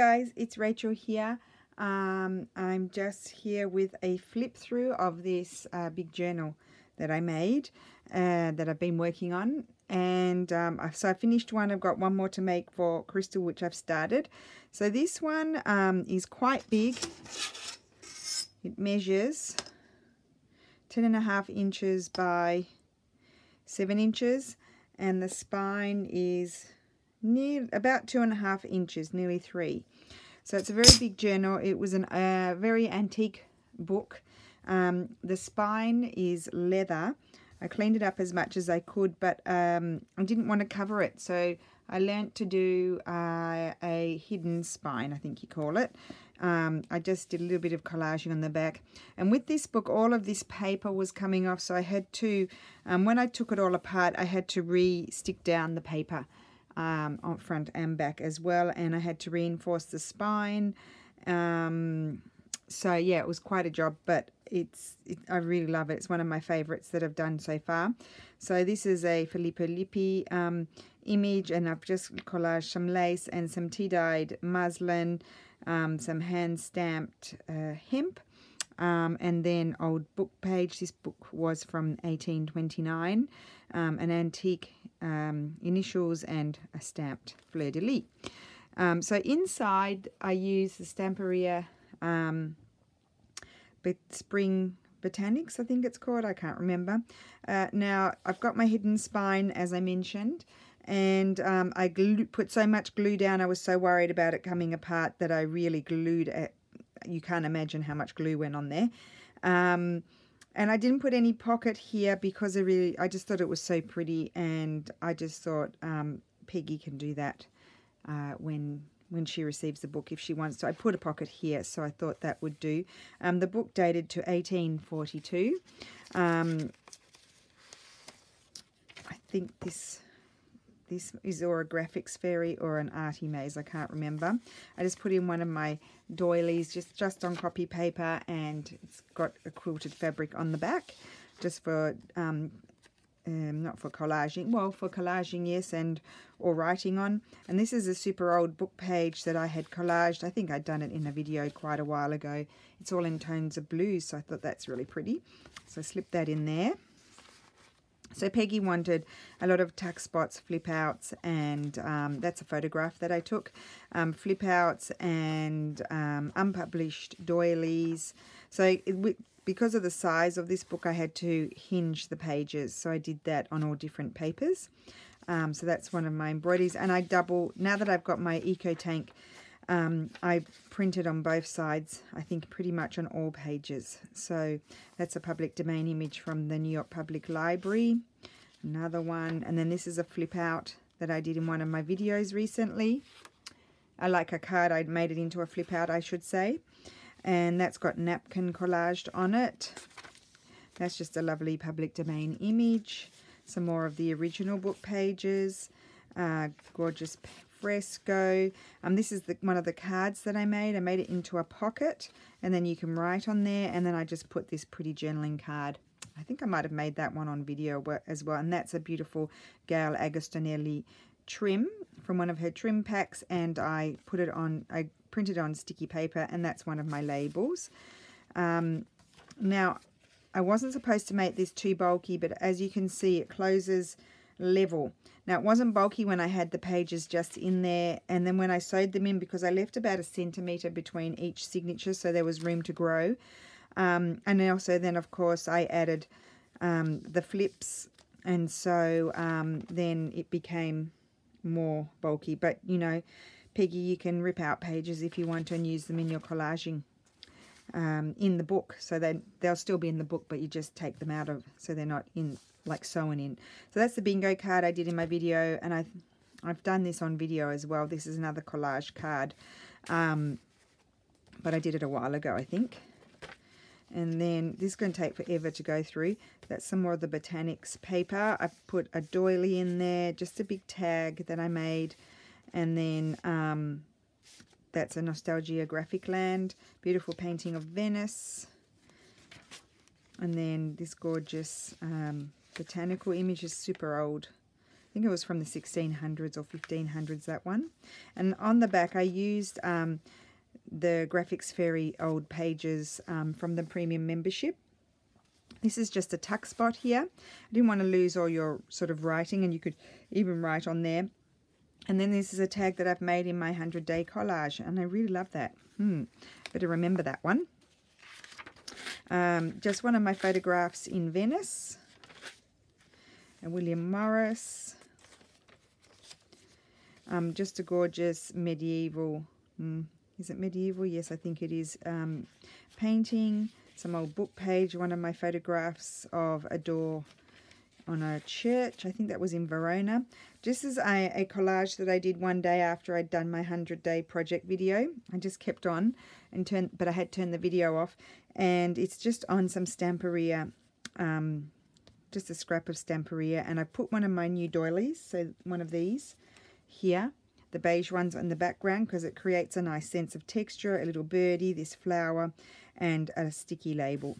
Guys, it's Rachel here. I'm just here with a flip through of this big journal that I made that I've been working on, and so I finished one. I've got one more to make for Crystal, which I've started. So this one is quite big. It measures 10.5 inches by 7 inches, and the spine is about 2.5 inches, nearly 3. So it's a very big journal. It was a very antique book. The spine is leather. I cleaned it up as much as I could, but I didn't want to cover it. So I learnt to do a hidden spine, I think you call it. I just did a little bit of collaging on the back. And with this book, all of this paper was coming off. So I had to, when I took it all apart, I had to re-stick down the paper on front and back as well, and I had to reinforce the spine. So yeah, it was quite a job, but I really love it. It's one of my favorites that I've done so far. So this is a Filippo Lippi image, and I've just collaged some lace and some tea-dyed muslin, some hand-stamped hemp, and then old book page. This book was from 1829, an antique initials and a stamped fleur-de-lis. So inside I use the Stamperia Spring Botanics, I think it's called. I can't remember. Now I've got my hidden spine, as I mentioned, and I put so much glue down. I was so worried about it coming apart that I really glued it. You can't imagine how much glue went on there. And I didn't put any pocket here because I just thought it was so pretty, and I just thought Peggy can do that when she receives the book if she wants to. I put a pocket here, so I thought that would do. The book dated to 1842. I think this is or a graphics fairy or an arty maze, I can't remember. I just put in one of my doilies just on copy paper, and it's got a quilted fabric on the back, just for not for collaging, well, for collaging, yes, or writing on. And this is a super old book page that I had collaged. I think I'd done it in a video quite a while ago. It's all in tones of blue, so I thought that's really pretty. So I slipped that in there. So Peggy wanted a lot of tuck spots, flip outs, and that's a photograph that I took. Flip outs and unpublished doilies. So because of the size of this book, I had to hinge the pages. So I did that on all different papers. So that's one of my embroideries. And now that I've got my Eco Tank, I printed on both sides, I think pretty much on all pages. So that's a public domain image from the New York Public Library. Another one. And then this is a flip out that I did in one of my videos recently. I like a card. I made it into a flip out, I should say. And that's got napkin collaged on it. That's just a lovely public domain image. Some more of the original book pages. Gorgeous fresco. This is one of the cards that I made. I made it into a pocket, and then you can write on there, and then I just put this pretty journaling card. I think I might have made that one on video as well, and that's a beautiful Gail Agostinelli trim from one of her trim packs, and I printed on sticky paper, and that's one of my labels. Now, I wasn't supposed to make this too bulky, but as you can see, it closes level. Now, it wasn't bulky when I had the pages just in there, and then when I sewed them in, because I left about 1 centimetre between each signature, so there was room to grow. And also then, of course, I added the flips, and so then it became more bulky. But, you know, Peggy, you can rip out pages if you want to and use them in your collaging in the book. So they'll still be in the book, but you just take them out of, so they're not in, like sewn in. So that's the bingo card I did in my video, and I've done this on video as well. This is another collage card, but I did it a while ago, I think. And then this is going to take forever to go through. That's some more of the Botanics paper. I put a doily in there, just a big tag that I made. And then that's a Nostalgia Graphic Land. Beautiful painting of Venice. And then this gorgeous botanical image is super old. think it was from the 1600s or 1500s, that one. And on the back I used the Graphics Fairy old pages from the premium membership. This is just a tuck spot here. I didn't want to lose all your sort of writing, and you could even write on there. And then this is a tag that I've made in my 100-day collage, and I really love that. Better remember that one. Just one of my photographs in Venice. And William Morris. Just a gorgeous medieval, is it medieval? Yes, I think it is. Painting. Some old book page, one of my photographs of a door on a church. I think that was in Verona. This is a collage that I did one day after I'd done my 100-day project video. I just kept on and but I had turned the video off, and it's just on some Stamperia, just a scrap of Stamperia, and I put one of my new doilies, so one of these here, the beige ones in the background, because it creates a nice sense of texture, a little birdie, this flower, and a sticky label.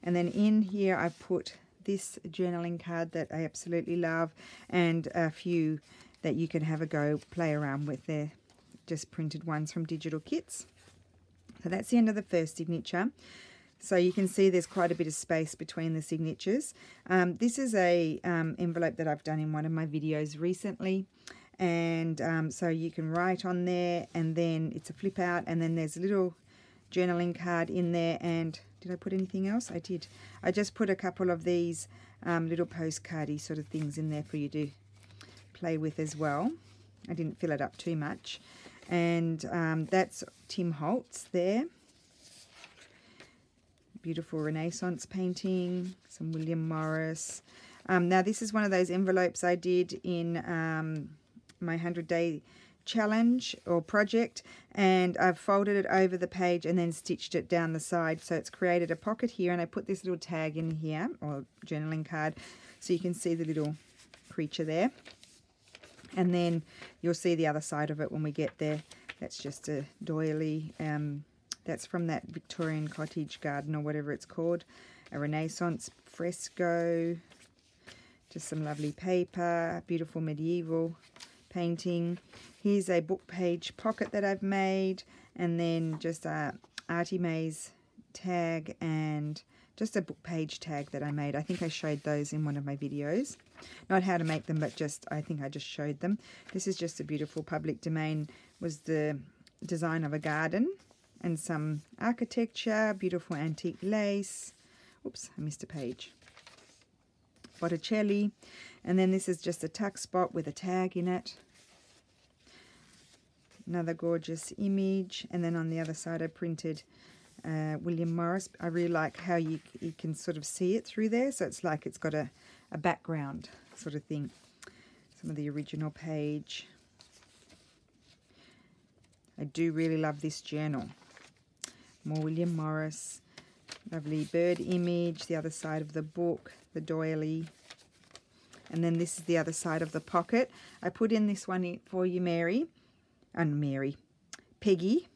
And then in here I put this journaling card that I absolutely love, and a few that you can have a go play around with. They're just printed ones from Digital Kits. So that's the end of the first signature. So you can see there's quite a bit of space between the signatures. This is a envelope that I've done in one of my videos recently. And so you can write on there, and then it's a flip out, and then there's a little journaling card in there. And did I put anything else? I did. I just put a couple of these little postcardy sort of things in there for you to play with as well. I didn't fill it up too much. And that's Tim Holtz there. Beautiful Renaissance painting, some William Morris. Now this is one of those envelopes I did in my 100-day challenge or project, and I've folded it over the page and then stitched it down the side, so it's created a pocket here, and I put this little tag in here, or journaling card, so you can see the little creature there. And then you'll see the other side of it when we get there. That's just a doily. That's from that Victorian cottage garden or whatever it's called. A Renaissance fresco. Just some lovely paper. Beautiful medieval painting. Here's a book page pocket that I've made. And then just a Artie Mays tag and just a book page tag that I made. I think I showed those in one of my videos. Not how to make them, but just, I think I just showed them. This is just a beautiful public domain. Was the design of a garden and some architecture, beautiful antique lace. Oops, I missed a page. Botticelli. And then this is just a tuck spot with a tag in it. Another gorgeous image. And then on the other side I printed William Morris. I really like how you can sort of see it through there. So it's like it's got a background sort of thing. Some of the original page. I do really love this journal. More William Morris. Lovely bird image. The other side of the book. The doily. And then this is the other side of the pocket. I put in this one for you, Mary. And Peggy.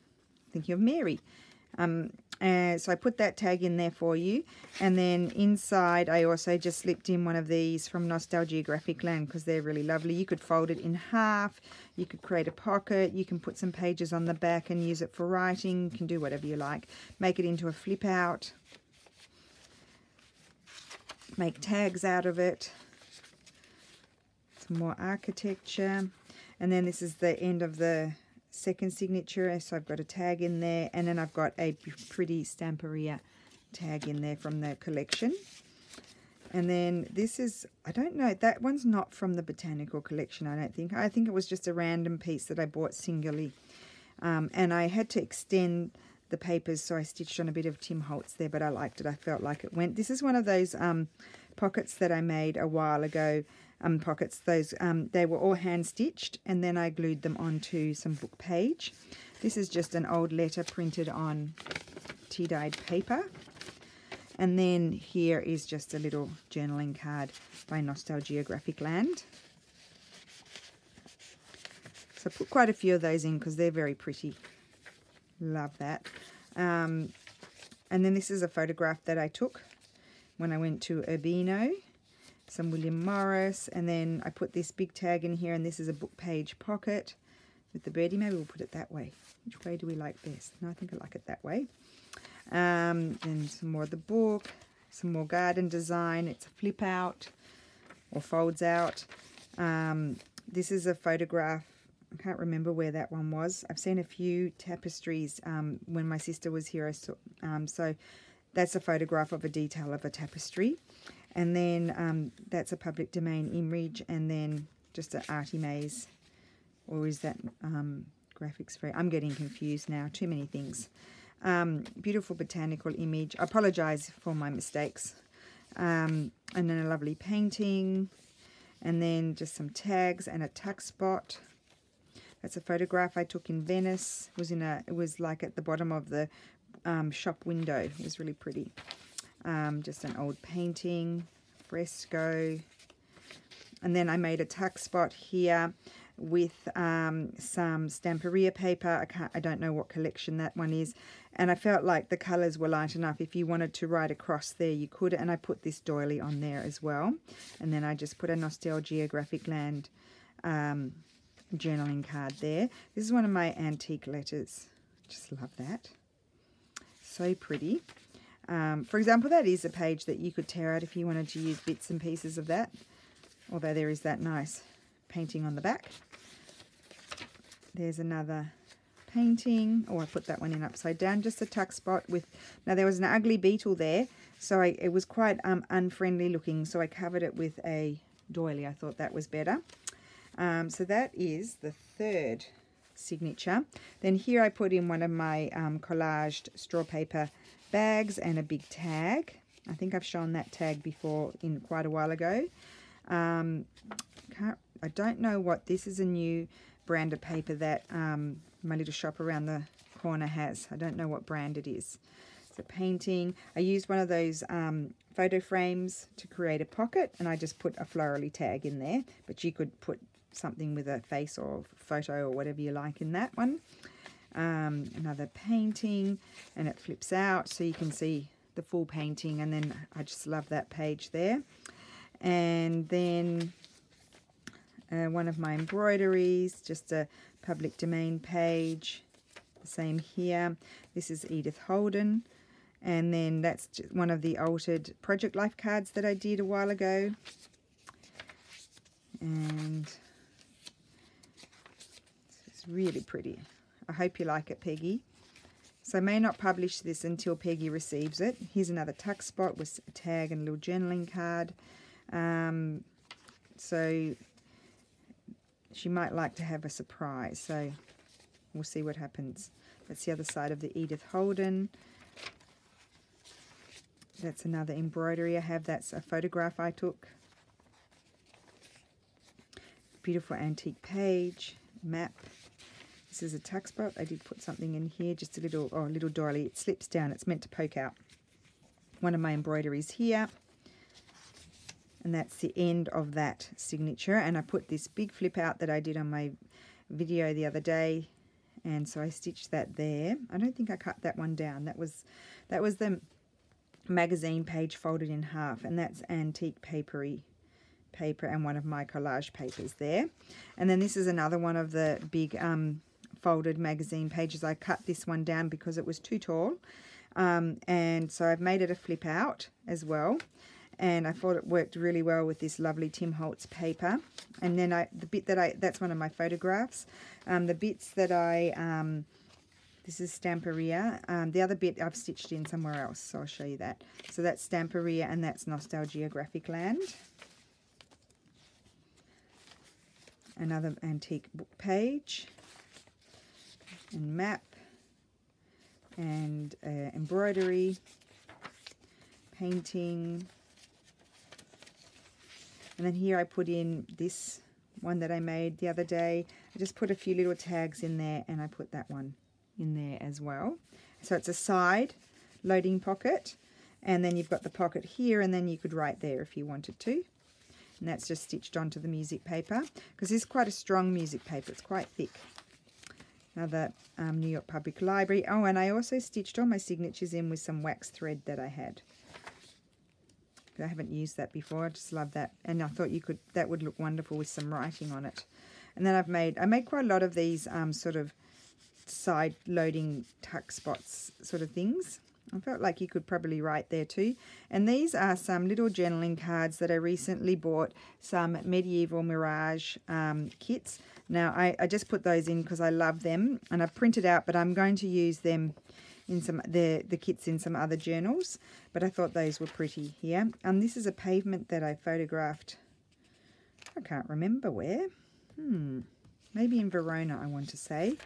Thinking of Mary. So I put that tag in there for you. And then inside I also just slipped in one of these from Nostalgia Graphic Land because they're really lovely. You could fold it in half. You could create a pocket. You can put some pages on the back and use it for writing. You can do whatever you like. Make it into a flip out. Make tags out of it. Some more architecture. And then this is the end of the second signature, so I've got a tag in there, and then I've got a pretty Stamperia tag in there from the collection. And then this is, I don't know, that one's not from the botanical collection, I don't think. I think it was just a random piece that I bought singly. And I had to extend the papers, so I stitched on a bit of Tim Holtz there, but I liked it. I felt like it went. This is one of those pockets that I made a while ago. Pockets, those they were all hand stitched, and then I glued them onto some book page. This is just an old letter printed on tea-dyed paper. And then here is just a little journaling card by Nostalgia Graphic Land. So I put quite a few of those in because they're very pretty. Love that. And then this is a photograph that I took when I went to Urbino. some William Morris, and then I put this big tag in here, and this is a book page pocket with the birdie. Maybe we'll put it that way. Which way do we like best? No, I think I like it that way. Then some more of the book, some more garden design. It's a flip out or folds out. This is a photograph. I can't remember where that one was. I've seen a few tapestries when my sister was here. I saw, so that's a photograph of a detail of a tapestry. And then that's a public domain image, and then just an arty maze. Or is that graphics free? I'm getting confused now. Too many things. Beautiful botanical image. I apologise for my mistakes. And then a lovely painting. And then just some tags and a tuck spot. That's a photograph I took in Venice. It was like at the bottom of the shop window. It was really pretty. Just an old painting, fresco. And then I made a tuck spot here with some Stamperia paper. I don't know what collection that one is. And I felt like the colours were light enough. If you wanted to write across there, you could. And I put this doily on there as well. And then I just put a Nostalgia Graphic Land journaling card there. This is one of my antique letters. Just love that. So pretty. For example, that is a page that you could tear out if you wanted to use bits and pieces of that. Although there is that nice painting on the back. There's another painting. Oh, I put that one in upside down. Just a tuck spot with... Now, there was an ugly beetle there, so it was quite unfriendly looking, so I covered it with a doily. I thought that was better. So that is the third signature. Then here I put in one of my collaged straw paper bags and a big tag. I think I've shown that tag before in quite a while ago. I don't know what, this is a new brand of paper that my little shop around the corner has. I don't know what brand it is. It's a painting. I used one of those photo frames to create a pocket, and I just put a florally tag in there, but you could put something with a face or photo or whatever you like in that one. Another painting, and it flips out so you can see the full painting, and then I just love that page there. And then one of my embroideries, just a public domain page, the same here. This is Edith Holden, and then that's just one of the altered Project Life cards that I did a while ago. And it's really pretty. I hope you like it, Peggy. So I may not publish this until Peggy receives it. Here's another tuck spot with a tag and a little journaling card. So she might like to have a surprise. So we'll see what happens. That's the other side of the Edith Holden. That's another embroidery I have. That's a photograph I took. Beautiful antique page, map. This is a tuck spot. I did put something in here, just a little doily. It slips down. It's meant to poke out. One of my embroideries here. And that's the end of that signature. And I put this big flip out that I did on my video the other day. And so I stitched that there. I don't think I cut that one down. That was the magazine page folded in half. And that's antique papery paper and one of my collage papers there. And then this is another one of the big folded magazine pages. I cut this one down because it was too tall, and so I've made it a flip out as well, and I thought it worked really well with this lovely Tim Holtz paper. And then that's one of my photographs. The bits that this is Stamperia. The other bit I've stitched in somewhere else, so I'll show you that. So that's Stamperia, and that's Nostalgia Graphic Land. Another antique book page and map and embroidery, painting. And then here I put in this one that I made the other day. I just put a few little tags in there, and I put that one in there as well. So it's a side loading pocket, and then you've got the pocket here, and then you could write there if you wanted to. And that's just stitched onto the music paper, because this is quite a strong music paper. It's quite thick. Another New York Public Library. Oh, and I also stitched all my signatures in with some wax thread that I had. I haven't used that before. I just love that, and I thought that would look wonderful with some writing on it. And then I made quite a lot of these sort of side loading tuck spots sort of things. I felt like you could probably write there too. And these are some little journaling cards that I recently bought, some Medieval Mirage kits. Now, I just put those in because I love them, and I've printed out, but I'm going to use them in some the kits in some other journals. But I thought those were pretty here. And this is a pavement that I photographed. I can't remember where. Maybe in Verona, I want to say.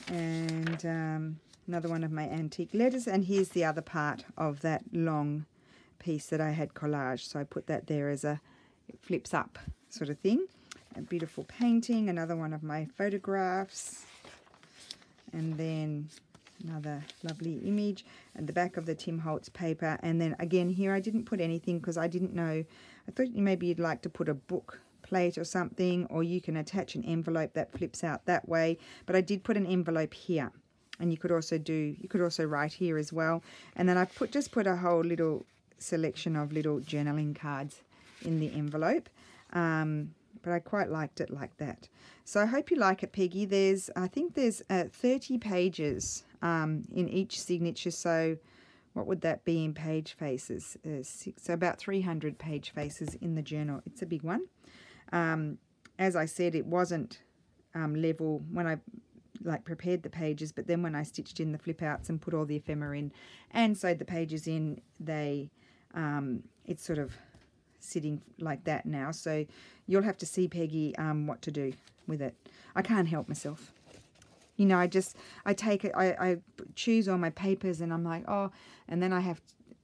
And another one of my antique letters, and here's the other part of that long piece that I had collaged, so I put that there as it flips up sort of thing. A beautiful painting, another one of my photographs, and then another lovely image at the back of the Tim Holtz paper. And then again here I didn't put anything because I didn't know, I thought maybe you'd like to put a book plate or something, or you can attach an envelope that flips out that way, but I did put an envelope here, and you could also write here as well. And then I just put a whole little selection of little journaling cards in the envelope, but I quite liked it like that. So I hope you like it, Peggy. I think there's 30 pages in each signature, so what would that be in page faces? So about 300 page faces in the journal. It's a big one. As I said, it wasn't level when I prepared the pages, but then when I stitched in the flip outs and put all the ephemera in and sewed the pages in, it's sort of sitting like that now. So you'll have to see, Peggy, what to do with it. I can't help myself. You know, I take it, I choose all my papers, and I'm like, oh, and then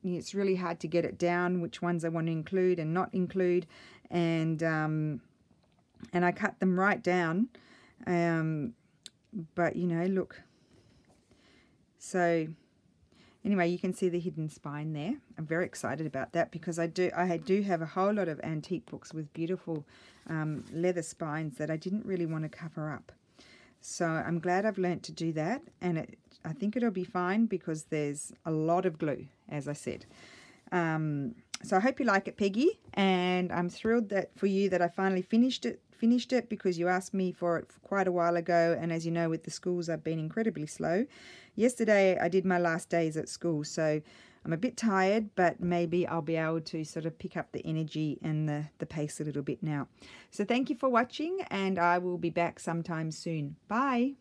it's really hard to get it down, which ones I want to include and not include. And I cut them right down, but you know, look. So anyway, you can see the hidden spine there. I'm very excited about that because I do have a whole lot of antique books with beautiful leather spines that I didn't really want to cover up. So I'm glad I've learnt to do that, and I think it'll be fine because there's a lot of glue, as I said. So I hope you like it, Peggy, and I'm thrilled for you that I finally finished it because you asked me for it quite a while ago, and as you know, with the schools I've been incredibly slow. Yesterday I did my last days at school, so I'm a bit tired, but maybe I'll be able to sort of pick up the energy and the pace a little bit now. So thank you for watching, and I will be back sometime soon. Bye.